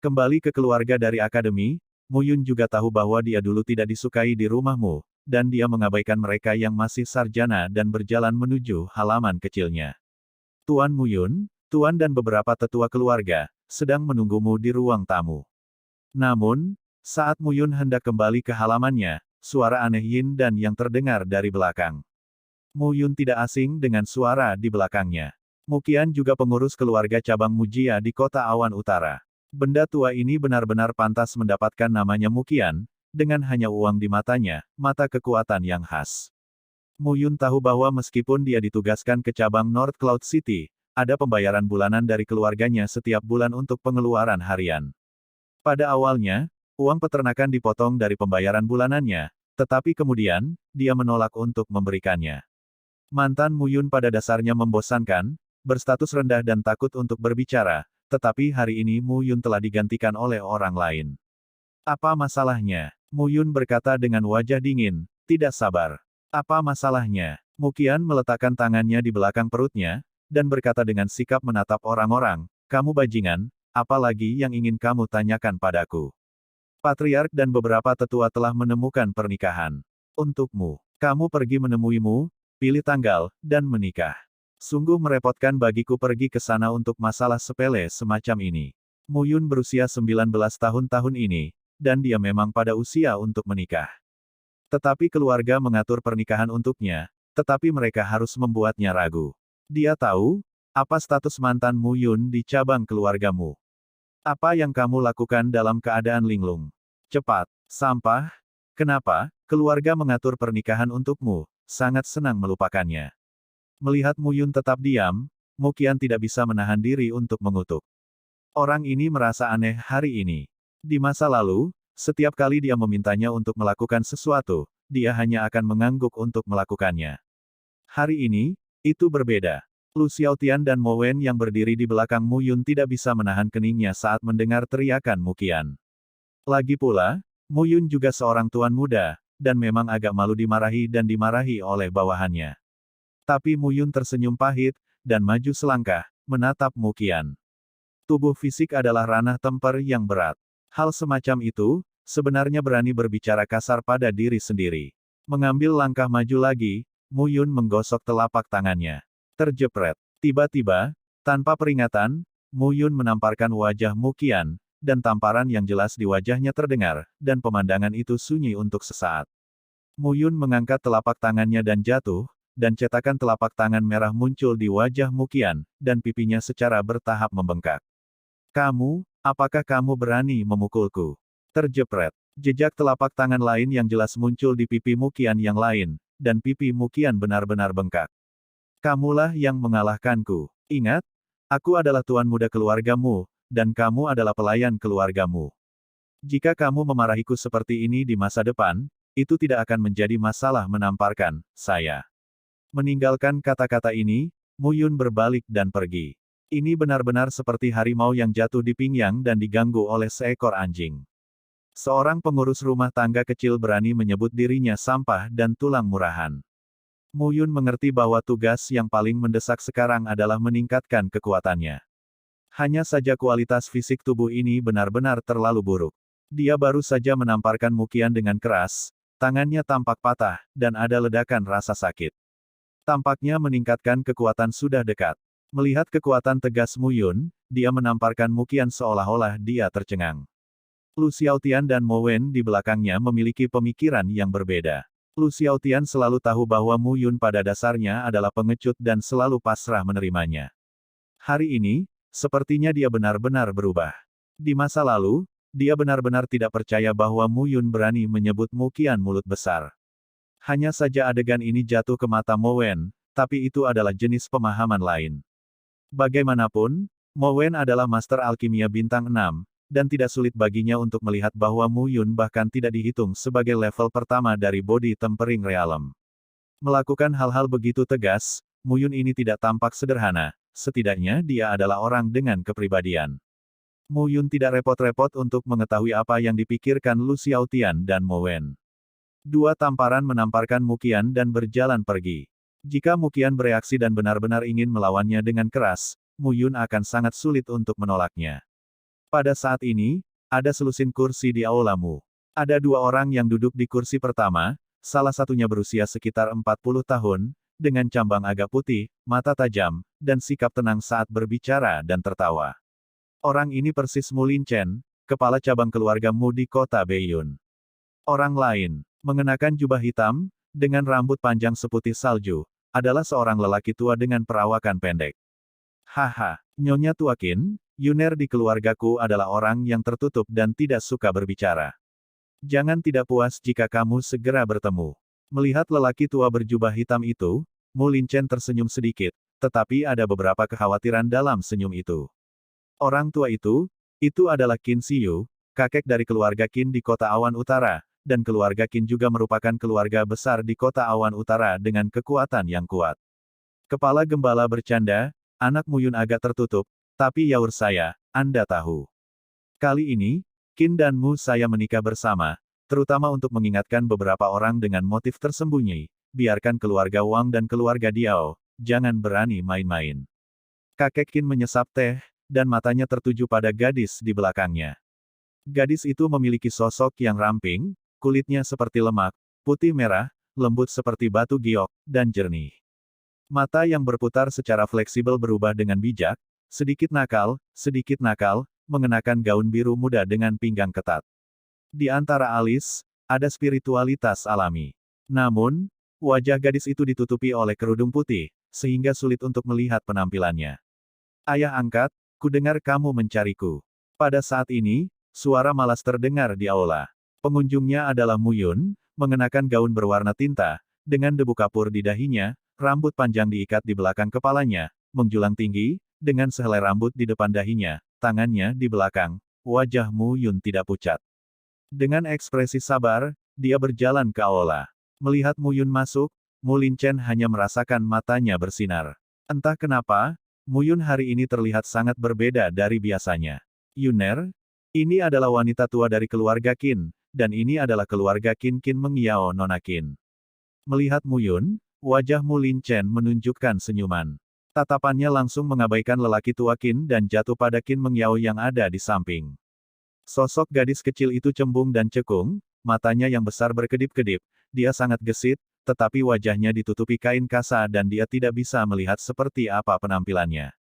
Kembali ke keluarga dari akademi, Mu Yun juga tahu bahwa dia dulu tidak disukai di rumahmu, dan dia mengabaikan mereka yang masih sarjana dan berjalan menuju halaman kecilnya. Tuan Mu Yun, Tuan dan beberapa tetua keluarga, sedang menunggumu di ruang tamu. Namun, saat Mu Yun hendak kembali ke halamannya, suara aneh Yin dan yang terdengar dari belakang. Mu Yun tidak asing dengan suara di belakangnya. Mu Qian juga pengurus keluarga cabang Mujia di kota Awan Utara. Benda tua ini benar-benar pantas mendapatkan namanya Mu Qian, dengan hanya uang di matanya, mata kekuatan yang khas. Mu Yun tahu bahwa meskipun dia ditugaskan ke cabang North Cloud City, ada pembayaran bulanan dari keluarganya setiap bulan untuk pengeluaran harian. Pada awalnya, uang peternakan dipotong dari pembayaran bulanannya, tetapi kemudian, dia menolak untuk memberikannya. Mantan Mu Yun pada dasarnya membosankan, berstatus rendah dan takut untuk berbicara, tetapi hari ini Mu Yun telah digantikan oleh orang lain. Apa masalahnya? Mu Yun berkata dengan wajah dingin, tidak sabar. Apa masalahnya? Mu Qian meletakkan tangannya di belakang perutnya, dan berkata dengan sikap menatap orang-orang, kamu bajingan, apa lagi yang ingin kamu tanyakan padaku? Patriark dan beberapa tetua telah menemukan pernikahan. Untukmu, kamu pergi menemuimu, pilih tanggal, dan menikah. Sungguh merepotkan bagiku pergi ke sana untuk masalah sepele semacam ini. Mu Yun berusia 19 tahun ini, dan dia memang pada usia untuk menikah. Tetapi keluarga mengatur pernikahan untuknya, tetapi mereka harus membuatnya ragu. Dia tahu, apa status mantan Mu Yun di cabang keluargamu. Apa yang kamu lakukan dalam keadaan linglung? Cepat, sampah. Kenapa, keluarga mengatur pernikahan untukmu, sangat senang melupakannya. Melihat Mu Yun tetap diam, Mu Qian tidak bisa menahan diri untuk mengutuk. Orang ini merasa aneh hari ini. Di masa lalu, setiap kali dia memintanya untuk melakukan sesuatu, dia hanya akan mengangguk untuk melakukannya. Hari ini, itu berbeda. Lu Xiaotian dan Mo Wen yang berdiri di belakang Mu Yun tidak bisa menahan keningnya saat mendengar teriakan Mu Qian. Lagi pula, Mu Yun juga seorang tuan muda, dan memang agak malu dimarahi dan dimarahi oleh bawahannya. Tapi Mu Yun tersenyum pahit, dan maju selangkah, menatap Mu Qian. Tubuh fisik adalah ranah tempur yang berat. Hal semacam itu, sebenarnya berani berbicara kasar pada diri sendiri. Mengambil langkah maju lagi, Mu Yun menggosok telapak tangannya. Terjepret. Tiba-tiba, tanpa peringatan, Mu Yun menamparkan wajah Mu Qian, dan tamparan yang jelas di wajahnya terdengar, dan pemandangan itu sunyi untuk sesaat. Mu Yun mengangkat telapak tangannya dan jatuh, dan cetakan telapak tangan merah muncul di wajah Mu Qian, dan pipinya secara bertahap membengkak. Kamu, apakah kamu berani memukulku? Terjepret. Jejak telapak tangan lain yang jelas muncul di pipi Mu Qian yang lain, dan pipi Mu Qian benar-benar bengkak. Kamulah yang mengalahkanku. Ingat, aku adalah tuan muda keluargamu, dan kamu adalah pelayan keluargamu. Jika kamu memarahiku seperti ini di masa depan, itu tidak akan menjadi masalah menamparkan saya. Meninggalkan kata-kata ini, Mu Yun berbalik dan pergi. Ini benar-benar seperti harimau yang jatuh di pinggang dan diganggu oleh seekor anjing. Seorang pengurus rumah tangga kecil berani menyebut dirinya sampah dan tulang murahan. Mu Yun mengerti bahwa tugas yang paling mendesak sekarang adalah meningkatkan kekuatannya. Hanya saja kualitas fisik tubuh ini benar-benar terlalu buruk. Dia baru saja menamparkan Mu Qian dengan keras, tangannya tampak patah, dan ada ledakan rasa sakit. Tampaknya meningkatkan kekuatan sudah dekat. Melihat kekuatan tegas Mu Yun, dia menamparkan Mu Qian seolah-olah dia tercengang. Lu Xiaotian dan Mo Wen di belakangnya memiliki pemikiran yang berbeda. Lu Xiaotian selalu tahu bahwa Mu Yun pada dasarnya adalah pengecut dan selalu pasrah menerimanya. Hari ini, sepertinya dia benar-benar berubah. Di masa lalu, dia benar-benar tidak percaya bahwa Mu Yun berani menyebut Mu Qian mulut besar. Hanya saja adegan ini jatuh ke mata Mo Wen, tapi itu adalah jenis pemahaman lain. Bagaimanapun, Mo Wen adalah master alkimia bintang 6, dan tidak sulit baginya untuk melihat bahwa Mu Yun bahkan tidak dihitung sebagai level pertama dari Body Tempering Realm. Melakukan hal-hal begitu tegas, Mu Yun ini tidak tampak sederhana, setidaknya dia adalah orang dengan kepribadian. Mu Yun tidak repot-repot untuk mengetahui apa yang dipikirkan Lu Xiaotian dan Mo Wen. Dua tamparan menamparkan Mu Qian dan berjalan pergi. Jika Mu Qian bereaksi dan benar-benar ingin melawannya dengan keras, Mu Yun akan sangat sulit untuk menolaknya. Pada saat ini, ada selusin kursi di aula Mu. Ada dua orang yang duduk di kursi pertama, salah satunya berusia sekitar 40 tahun, dengan cambang agak putih, mata tajam, dan sikap tenang saat berbicara dan tertawa. Orang ini persis Mu Lin Chen, kepala cabang keluarga Mu di kota Beiyun. Orang lain, mengenakan jubah hitam, dengan rambut panjang seputih salju, adalah seorang lelaki tua dengan perawakan pendek. Haha, Nyonya Tua Qin, Yuner di keluargaku adalah orang yang tertutup dan tidak suka berbicara. Jangan tidak puas jika kamu segera bertemu. Melihat lelaki tua berjubah hitam itu, Mu Lin Chen tersenyum sedikit, tetapi ada beberapa kekhawatiran dalam senyum itu. Orang tua itu adalah Qin Xiyu, kakek dari keluarga Qin di kota Awan Utara, dan keluarga Qin juga merupakan keluarga besar di kota Awan Utara dengan kekuatan yang kuat. Kepala gembala bercanda, anak Mu Yun agak tertutup, tapi yaur saya, Anda tahu. Kali ini, Qin dan Mu saya menikah bersama, terutama untuk mengingatkan beberapa orang dengan motif tersembunyi, biarkan keluarga Wang dan keluarga Diao, jangan berani main-main. Kakek Qin menyesap teh, dan matanya tertuju pada gadis di belakangnya. Gadis itu memiliki sosok yang ramping, kulitnya seperti lemak, putih merah, lembut seperti batu giok, dan jernih. Mata yang berputar secara fleksibel berubah dengan bijak, sedikit nakal, mengenakan gaun biru muda dengan pinggang ketat. Di antara alis, ada spiritualitas alami. Namun, wajah gadis itu ditutupi oleh kerudung putih, sehingga sulit untuk melihat penampilannya. Ayah angkat, ku dengar kamu mencariku. Pada saat ini, suara malas terdengar di aula. Pengunjungnya adalah Mu Yun, mengenakan gaun berwarna tinta, dengan debu kapur di dahinya, rambut panjang diikat di belakang kepalanya, menjulang tinggi, dengan sehelai rambut di depan dahinya, tangannya di belakang, wajah Mu Yun tidak pucat. Dengan ekspresi sabar, dia berjalan ke aula. Melihat Mu Yun masuk, Mu Lin Chen hanya merasakan matanya bersinar. Entah kenapa, Mu Yun hari ini terlihat sangat berbeda dari biasanya. Yuner, ini adalah wanita tua dari keluarga Qin, dan ini adalah keluarga Qin Meng Yao Nona Qin. Melihat Mu Yun, wajah Mu Lin Chen menunjukkan senyuman. Tatapannya langsung mengabaikan lelaki tua Qin dan jatuh pada Qin Meng Yao yang ada di samping. Sosok gadis kecil itu cembung dan cekung, matanya yang besar berkedip-kedip, dia sangat gesit, tetapi wajahnya ditutupi kain kasa dan dia tidak bisa melihat seperti apa penampilannya.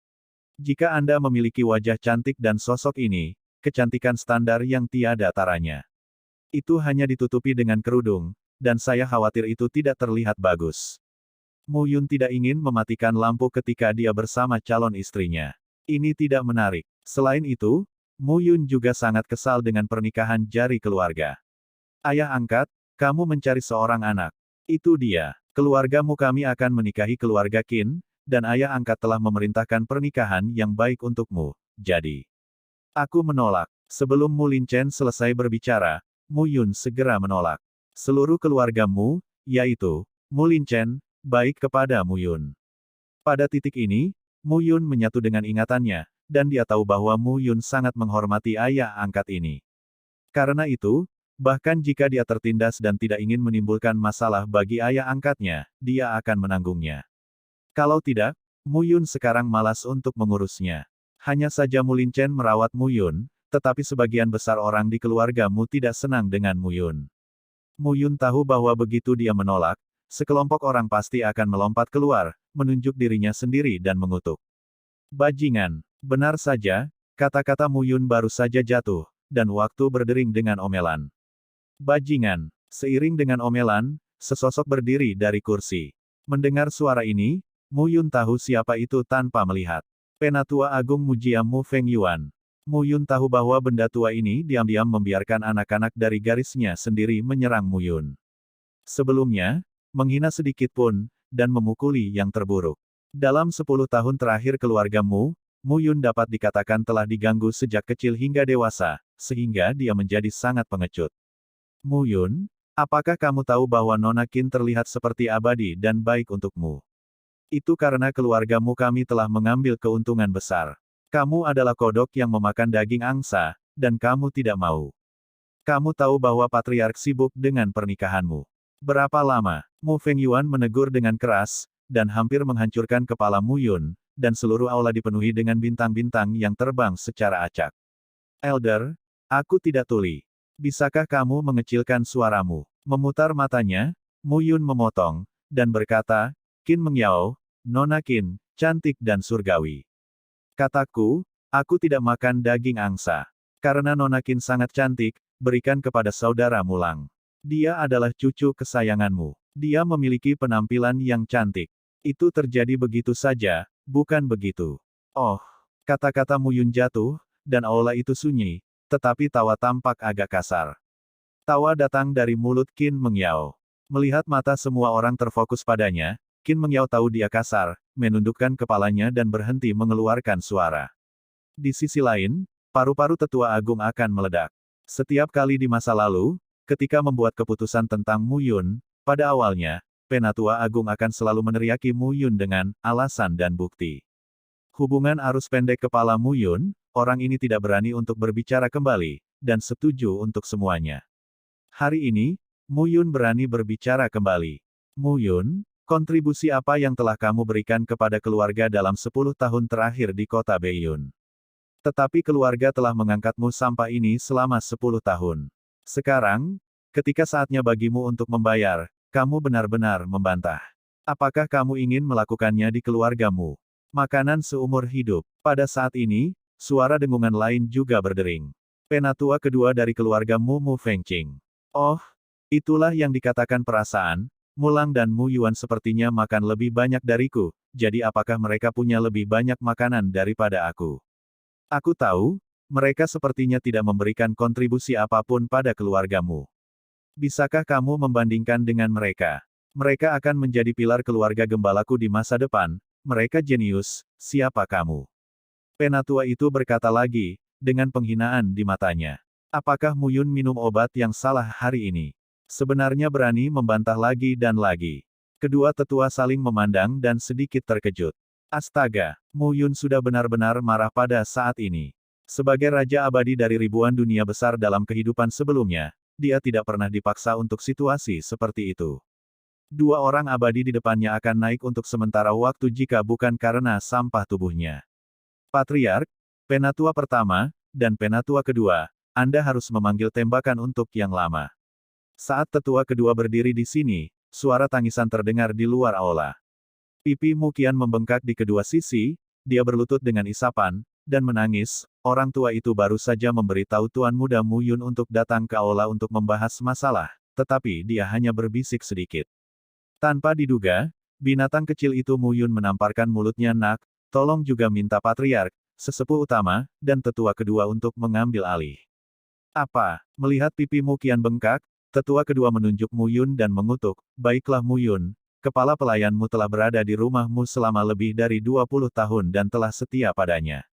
Jika Anda memiliki wajah cantik dan sosok ini, kecantikan standar yang tiada taranya. Itu hanya ditutupi dengan kerudung, dan saya khawatir itu tidak terlihat bagus. Mu Yun tidak ingin mematikan lampu ketika dia bersama calon istrinya. Ini tidak menarik. Selain itu, Mu Yun juga sangat kesal dengan pernikahan jari keluarga. Ayah angkat, kamu mencari seorang anak. Itu dia. Keluargamu kami akan menikahi keluarga Qin, dan ayah angkat telah memerintahkan pernikahan yang baik untukmu, jadi. Aku menolak. Sebelum Mu Lin Chen selesai berbicara, Mu Yun segera menolak. Seluruh keluargamu, yaitu, Mu Lin Chen, baik kepada Mu Yun. Pada titik ini, Mu Yun menyatu dengan ingatannya, dan dia tahu bahwa Mu Yun sangat menghormati ayah angkat ini. Karena itu, bahkan jika dia tertindas dan tidak ingin menimbulkan masalah bagi ayah angkatnya, dia akan menanggungnya. Kalau tidak, Mu Yun sekarang malas untuk mengurusnya. Hanya saja Mu Lin Chen merawat Mu Yun, tetapi sebagian besar orang di keluarga Mu tidak senang dengan Mu Yun. Mu Yun tahu bahwa begitu dia menolak, sekelompok orang pasti akan melompat keluar, menunjuk dirinya sendiri dan mengutuk. Bajingan, benar saja, kata-kata Mu Yun baru saja jatuh, dan waktu berdering dengan omelan. Bajingan. Seiring dengan omelan, sesosok berdiri dari kursi. Mendengar suara ini, Mu Yun tahu siapa itu tanpa melihat. Penatua Agung Mujia Mu Feng Yuan. Mu Yun tahu bahwa benda tua ini diam-diam membiarkan anak-anak dari garisnya sendiri menyerang Mu Yun. Sebelumnya, menghina sedikit pun, dan memukuli yang terburuk. Dalam 10 tahun terakhir keluarga Mu, Muyun dapat dikatakan telah diganggu sejak kecil hingga dewasa, sehingga dia menjadi sangat pengecut. Muyun, apakah kamu tahu bahwa Nona Qin terlihat seperti abadi dan baik untukmu? Itu karena keluargamu kami telah mengambil keuntungan besar. Kamu adalah kodok yang memakan daging angsa, dan kamu tidak mau. Kamu tahu bahwa patriark sibuk dengan pernikahanmu. Berapa lama? Mu Fengyuan menegur dengan keras, dan hampir menghancurkan kepala Muyun, dan seluruh aula dipenuhi dengan bintang-bintang yang terbang secara acak. Elder, aku tidak tuli. Bisakah kamu mengecilkan suaramu? Memutar matanya, Muyun memotong, dan berkata, Qin Mengyao, Nona Qin, cantik dan surgawi. Kataku, aku tidak makan daging angsa. Karena Nona Qin sangat cantik, berikan kepada saudara Mulang. Dia adalah cucu kesayanganmu. Dia memiliki penampilan yang cantik. Itu terjadi begitu saja, bukan begitu? Oh, kata-kata Muyun jatuh, dan aula itu sunyi, tetapi tawa tampak agak kasar. Tawa datang dari mulut Qin Mengyao. Melihat mata semua orang terfokus padanya, Qin Mengyao tahu dia kasar, menundukkan kepalanya dan berhenti mengeluarkan suara. Di sisi lain, paru-paru tetua agung akan meledak. Setiap kali di masa lalu, ketika membuat keputusan tentang Muyun, pada awalnya, Penatua Agung akan selalu meneriaki Muyun dengan alasan dan bukti. Hubungan arus pendek kepala Muyun, orang ini tidak berani untuk berbicara kembali, dan setuju untuk semuanya. Hari ini, Muyun berani berbicara kembali. Muyun, kontribusi apa yang telah kamu berikan kepada keluarga dalam 10 tahun terakhir di kota Beiyun? Tetapi keluarga telah mengangkatmu sampai ini selama 10 tahun. Sekarang, ketika saatnya bagimu untuk membayar, kamu benar-benar membantah. Apakah kamu ingin melakukannya di keluargamu? Makanan seumur hidup. Pada saat ini, suara dengungan lain juga berdering. Penatua kedua dari keluarga Mu Fengqing. Oh, itulah yang dikatakan perasaan. Mulang dan Mu Yuan sepertinya makan lebih banyak dariku, jadi apakah mereka punya lebih banyak makanan daripada aku? Aku tahu, mereka sepertinya tidak memberikan kontribusi apapun pada keluargamu. Bisakah kamu membandingkan dengan mereka? Mereka akan menjadi pilar keluarga gembalaku di masa depan. Mereka jenius, siapa kamu? Penatua itu berkata lagi, dengan penghinaan di matanya. Apakah Muyun minum obat yang salah hari ini? Sebenarnya berani membantah lagi dan lagi. Kedua tetua saling memandang dan sedikit terkejut. Astaga, Muyun sudah benar-benar marah pada saat ini. Sebagai Raja Abadi dari ribuan dunia besar dalam kehidupan sebelumnya, dia tidak pernah dipaksa untuk situasi seperti itu. Dua orang abadi di depannya akan naik untuk sementara waktu jika bukan karena sampah tubuhnya. Patriark, Penatua pertama, dan Penatua kedua, Anda harus memanggil tembakan untuk yang lama. Saat tetua kedua berdiri di sini, suara tangisan terdengar di luar aula. Pipi Mu Qian membengkak di kedua sisi, dia berlutut dengan isapan, dan menangis. Orang tua itu baru saja memberitahu Tuan Muda Muyun untuk datang ke aula untuk membahas masalah, tetapi dia hanya berbisik sedikit. Tanpa diduga, binatang kecil itu Muyun menamparkan mulutnya nak, tolong juga minta patriark, sesepuh utama, dan tetua kedua untuk mengambil alih. Apa? Melihat pipi Mu Qian bengkak, tetua kedua menunjuk Muyun dan mengutuk, baiklah Muyun, kepala pelayanmu telah berada di rumahmu selama lebih dari 20 tahun dan telah setia padanya.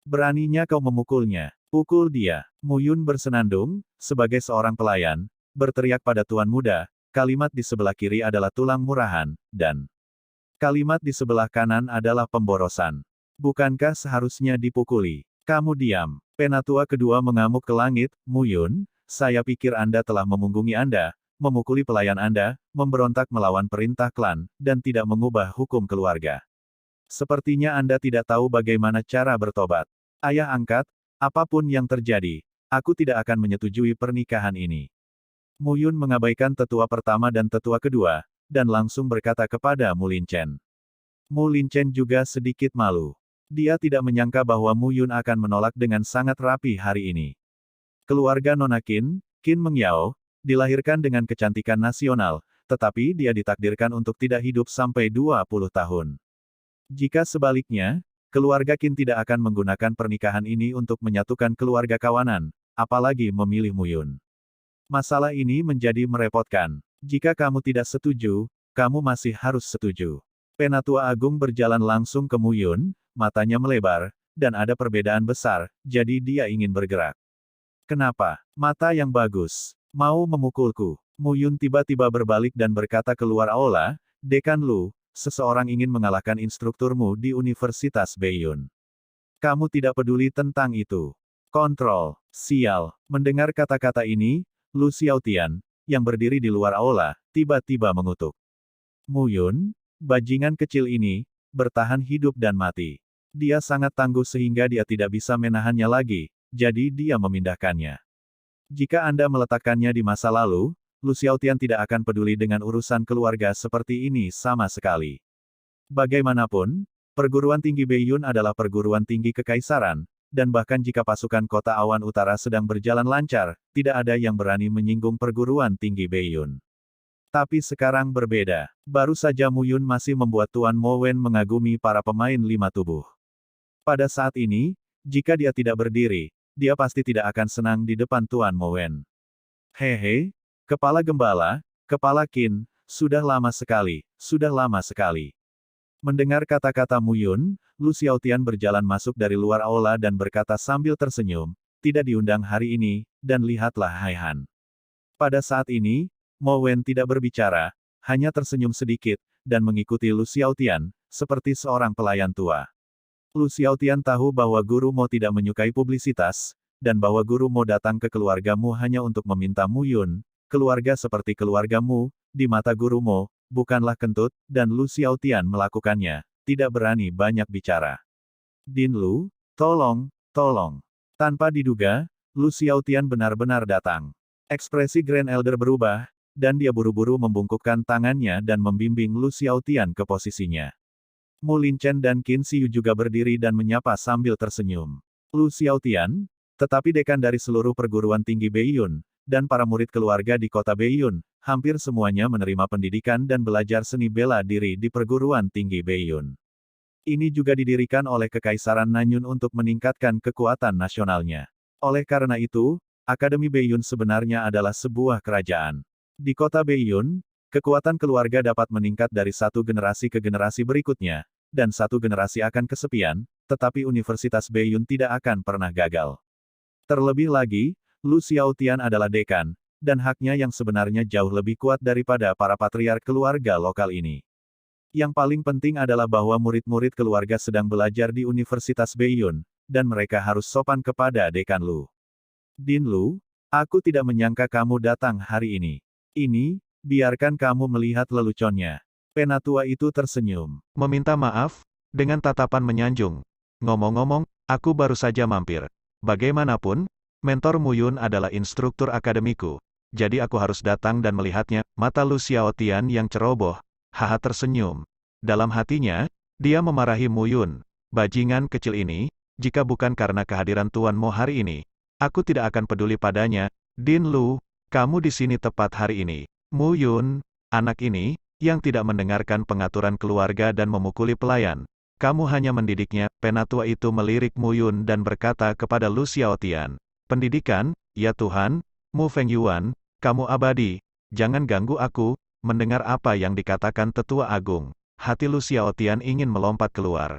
Beraninya kau memukulnya. Pukul dia. Muyun bersenandung, sebagai seorang pelayan, berteriak pada Tuan Muda, kalimat di sebelah kiri adalah tulang murahan, dan kalimat di sebelah kanan adalah pemborosan. Bukankah seharusnya dipukuli? Kamu diam. Penatua kedua mengamuk ke langit, Muyun, saya pikir Anda telah memunggungi Anda, memukuli pelayan Anda, memberontak melawan perintah klan, dan tidak mengubah hukum keluarga. Sepertinya Anda tidak tahu bagaimana cara bertobat. Ayah angkat, apapun yang terjadi, aku tidak akan menyetujui pernikahan ini. Muyun mengabaikan tetua pertama dan tetua kedua, dan langsung berkata kepada Mu Linchen. Mu Linchen juga sedikit malu. Dia tidak menyangka bahwa Muyun akan menolak dengan sangat rapi hari ini. Keluarga Nona Qin, Qin Mengyao, dilahirkan dengan kecantikan nasional, tetapi dia ditakdirkan untuk tidak hidup sampai 20 tahun. Jika sebaliknya, keluarga Qin tidak akan menggunakan pernikahan ini untuk menyatukan keluarga kawanan, apalagi memilih Muyun. Masalah ini menjadi merepotkan. Jika kamu tidak setuju, kamu masih harus setuju. Penatua Agung berjalan langsung ke Muyun, matanya melebar, dan ada perbedaan besar, jadi dia ingin bergerak. Kenapa? Mata yang bagus. Mau memukulku. Mu Yun tiba-tiba berbalik dan berkata keluar aula, Dekan Lu, seseorang ingin mengalahkan instrukturmu di Universitas Beiyun. Kamu tidak peduli tentang itu. Kontrol. Sial. Mendengar kata-kata ini, Lu Xiaotian, yang berdiri di luar aula, tiba-tiba mengutuk. Mu Yun, bajingan kecil ini, bertahan hidup dan mati. Dia sangat tangguh sehingga dia tidak bisa menahannya lagi, jadi dia memindahkannya. Jika Anda meletakkannya di masa lalu, Lu Xiaotian tidak akan peduli dengan urusan keluarga seperti ini sama sekali. Bagaimanapun, perguruan tinggi Beiyun adalah perguruan tinggi kekaisaran, dan bahkan jika pasukan kota awan utara sedang berjalan lancar, tidak ada yang berani menyinggung perguruan tinggi Beiyun. Tapi sekarang berbeda. Baru saja Mu Yun masih membuat Tuan Mo Wen mengagumi para pemain lima tubuh. Pada saat ini, jika dia tidak berdiri, dia pasti tidak akan senang di depan Tuan Mo Wen. Hehe, Kepala Gembala, Kepala Qin, sudah lama sekali, sudah lama sekali. Mendengar kata-kata Mu Yun, Lu Xiaotian berjalan masuk dari luar aula dan berkata sambil tersenyum, tidak diundang hari ini, dan lihatlah Hai Han. Pada saat ini, Mo Wen tidak berbicara, hanya tersenyum sedikit, dan mengikuti Lu Xiaotian, seperti seorang pelayan tua. Lu Xiaotian tahu bahwa Guru Mo tidak menyukai publisitas, dan bahwa Guru Mo datang ke keluarga Mu hanya untuk meminta Mu Yun, keluarga seperti keluarga Mu, di mata Guru Mo, bukanlah kentut, dan Lu Xiaotian melakukannya, tidak berani banyak bicara. Din Lu, tolong, tolong. Tanpa diduga, Lu Xiaotian benar-benar datang. Ekspresi Grand Elder berubah, dan dia buru-buru membungkukkan tangannya dan membimbing Lu Xiaotian ke posisinya. Mu Linchen dan Qin Xiu juga berdiri dan menyapa sambil tersenyum. Lu Xiaotian, tetapi dekan dari seluruh perguruan tinggi Beiyun, dan para murid keluarga di kota Beiyun, hampir semuanya menerima pendidikan dan belajar seni bela diri di perguruan tinggi Beiyun. Ini juga didirikan oleh Kekaisaran Nanyun untuk meningkatkan kekuatan nasionalnya. Oleh karena itu, Akademi Beiyun sebenarnya adalah sebuah kerajaan. Di kota Beiyun, kekuatan keluarga dapat meningkat dari satu generasi ke generasi berikutnya, dan satu generasi akan kesepian, tetapi Universitas Beiyun tidak akan pernah gagal. Terlebih lagi, Lu Xiaotian adalah dekan, dan haknya yang sebenarnya jauh lebih kuat daripada para patriark keluarga lokal ini. Yang paling penting adalah bahwa murid-murid keluarga sedang belajar di Universitas Beiyun, dan mereka harus sopan kepada dekan Lu. Din Lu, aku tidak menyangka kamu datang hari ini. Ini, biarkan kamu melihat leluconnya. Penatua itu tersenyum. Meminta maaf, dengan tatapan menyanjung. Ngomong-ngomong, aku baru saja mampir. Bagaimanapun, mentor Mu Yun adalah instruktur akademiku. Jadi aku harus datang dan melihatnya. Mata Lu Xiaotian yang ceroboh, haha tersenyum. Dalam hatinya, dia memarahi Mu Yun. Bajingan kecil ini, jika bukan karena kehadiran Tuan Mo hari ini, aku tidak akan peduli padanya. Din Lu, kamu di sini tepat hari ini. Mu Yun, anak ini, yang tidak mendengarkan pengaturan keluarga dan memukuli pelayan. Kamu hanya mendidiknya. Penatua itu melirik Mu Yun dan berkata kepada Lu Xiaotian. Pendidikan, ya Tuhan, Mu Fengyuan, kamu abadi. Jangan ganggu aku. Mendengar apa yang dikatakan Tetua Agung, hati Lu Xiaotian ingin melompat keluar.